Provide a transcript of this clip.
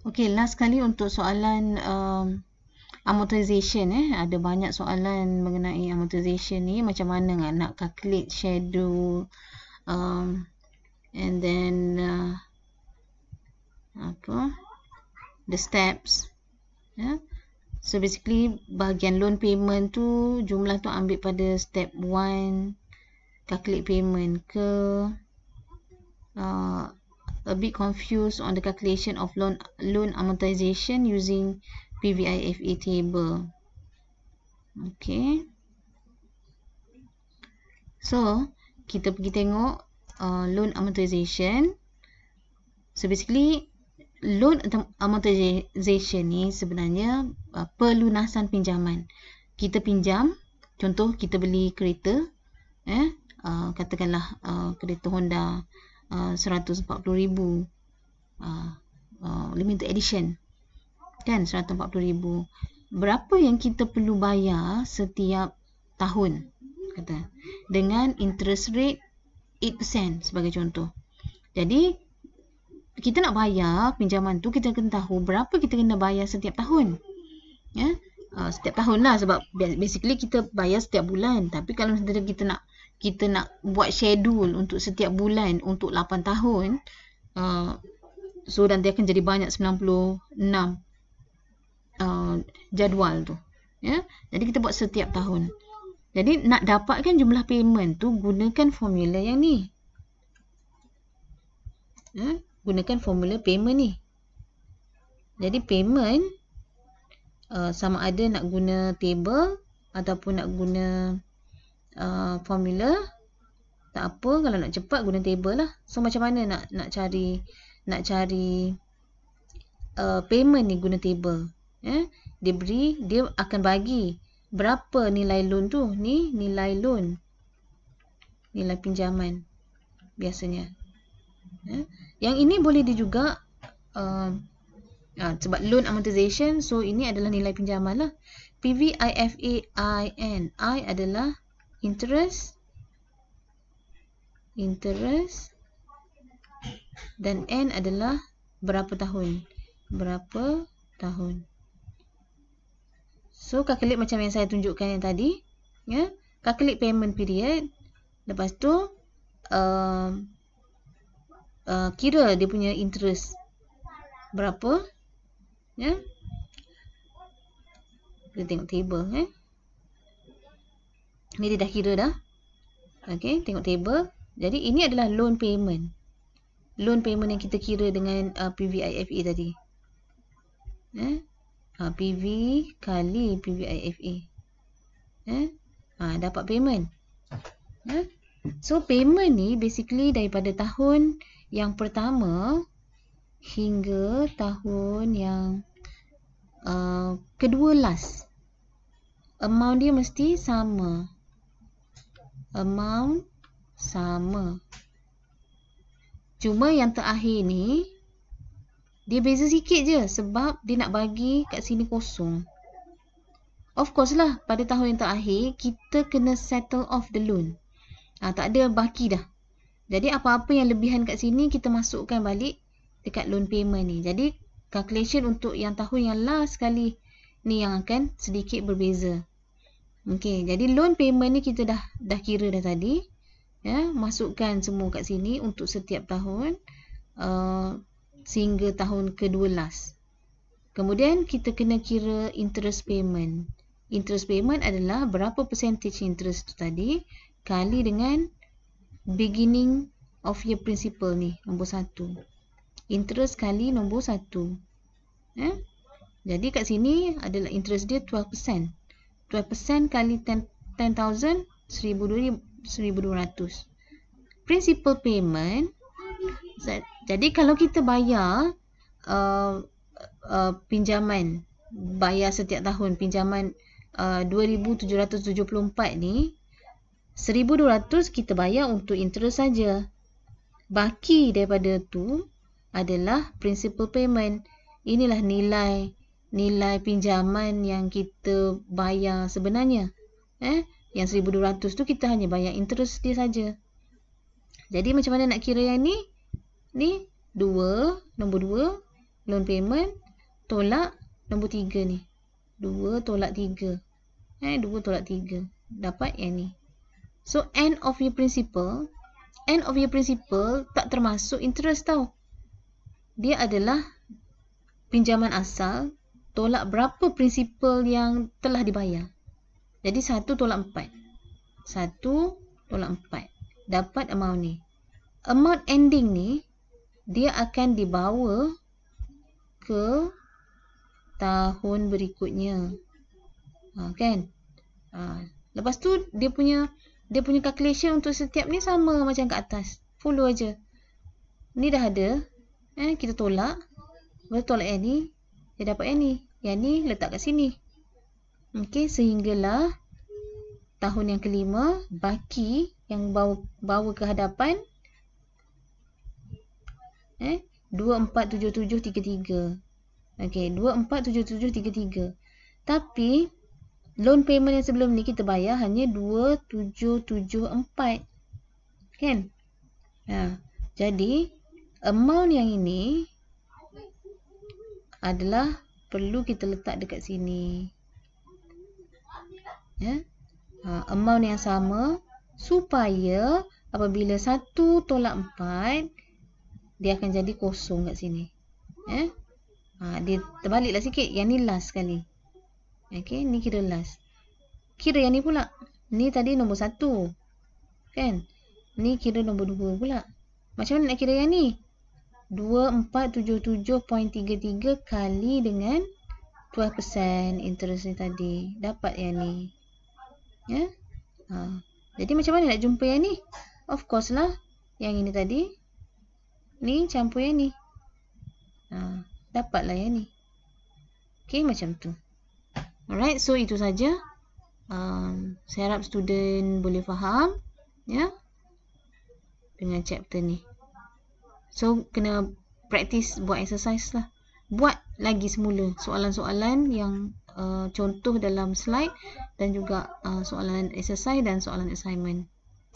Okey, last kali untuk soalan amortization. Ada banyak soalan mengenai amortization ni. Macam mana nak calculate schedule, and then the steps. So basically bahagian loan payment tu, jumlah tu ambil pada step 1, calculate payment ke. A bit confused on the calculation of loan amortization using PVIFA table. Okay. So, kita pergi tengok loan amortization. So basically, loan amortization ni sebenarnya pelunasan pinjaman. Kita pinjam, contoh kita beli kereta, katakanlah kereta Honda 140,000, limited edition, kan, 140,000. Berapa yang kita perlu bayar setiap tahun, kata, dengan interest rate 8% sebagai contoh. Jadi kita nak bayar pinjaman tu, kita kena tahu berapa kita kena bayar setiap tahun. Setiap tahun lah, sebab basically kita bayar setiap bulan. Tapi kalau kita nak buat schedule untuk setiap bulan untuk 8 tahun, so nanti akan jadi banyak 96 jadual tu. Jadi kita buat setiap tahun. Jadi nak dapatkan jumlah payment tu, gunakan formula yang ni. Gunakan formula payment ni. Jadi payment sama ada nak guna table ataupun nak guna formula, tak apa. Kalau nak cepat guna table lah. So macam mana nak cari payment ni guna table. Dia akan bagi berapa nilai loan tu. Ni nilai loan, nilai pinjaman biasanya. Yang ini boleh dia juga sebab loan amortization, so ini adalah nilai pinjaman lah. PVIFAIN, I adalah interest, dan N adalah berapa tahun. So calculate macam yang saya tunjukkan yang tadi, calculate payment period. Lepas tu kira dia punya interest berapa. Kita tengok table. Ni dia dah kira dah. Okay, tengok table. Jadi ini adalah loan payment. Loan payment yang kita kira dengan PVIFA tadi. PV kali PVIFA. Dapat payment. So payment ni basically daripada tahun yang pertama hingga tahun yang kedua last. Amount dia mesti sama. Cuma yang terakhir ni dia beza sikit je, sebab dia nak bagi kat sini kosong. Of course lah, pada tahun yang terakhir kita kena settle off the loan. Tak ada baki dah. Jadi apa-apa yang lebihan kat sini kita masukkan balik dekat loan payment ni. Jadi calculation untuk yang tahun yang last sekali ni yang akan sedikit berbeza. Okey, jadi loan payment ni kita dah kira dah tadi. Masukkan semua kat sini untuk setiap tahun sehingga tahun kedua last. Kemudian kita kena kira interest payment. Interest payment adalah berapa percentage interest tu tadi kali dengan beginning of year principal ni, nombor 1. Interest kali nombor 1. Jadi kat sini adalah interest dia 12%. 12% kali 10,000, 1,200. Principal payment. Jadi kalau kita bayar pinjaman, bayar setiap tahun pinjaman 2,774 ni, 1,200 kita bayar untuk interest saja. Baki daripada tu adalah principal payment. Inilah nilai pinjaman yang kita bayar sebenarnya. Yang 1,200 tu kita hanya bayar interest dia saja. Jadi macam mana nak kira yang ni? Ni 2, nombor 2. loan payment tolak nombor 3 ni. 2 tolak 3. 2 tolak 3. Dapat yang ni. So, end of year principal tak termasuk interest tau. Dia adalah pinjaman asal tolak berapa principal yang telah dibayar. Jadi 1 tolak 4. 1 tolak 4. Dapat amount ni. Amount ending ni dia akan dibawa ke tahun berikutnya. Kan? Lepas tu dia punya calculation untuk setiap ni sama macam kat atas. Follow aja. Ni dah ada. Kita tolak. Lepas tolak yang ni, dia dapat yang ni. Yang ni letak kat sini. Okey, sehinggalah tahun yang kelima, baki yang bawa ke hadapan 247733. Okey, 247733. Tapi loan payment yang sebelum ni kita bayar hanya 2774. Kan? Jadi amount yang ini adalah perlu kita letak dekat sini. Amount yang sama supaya apabila 1 tolak 4 dia akan jadi kosong kat sini. Dia terbaliklah sikit. Yang ni last sekali. Okey, ni kira last. Kira yang ni pula. Ni tadi nombor 1. Kan? Ni kira nombor 2 pula. Macam mana nak kira yang ni? 2477.33 kali dengan 12% interest ni tadi. Dapat yang ni. Jadi macam mana nak jumpa yang ni? Of course lah. Yang ini tadi. Ni campur yang ni. Dapatlah yang ni. Okay, macam tu. Alright, so itu saja. Saya harap student boleh faham. Dengan chapter ni. So, kena practice buat exercise lah. Buat lagi semula soalan-soalan yang contoh dalam slide dan juga soalan exercise dan soalan assignment.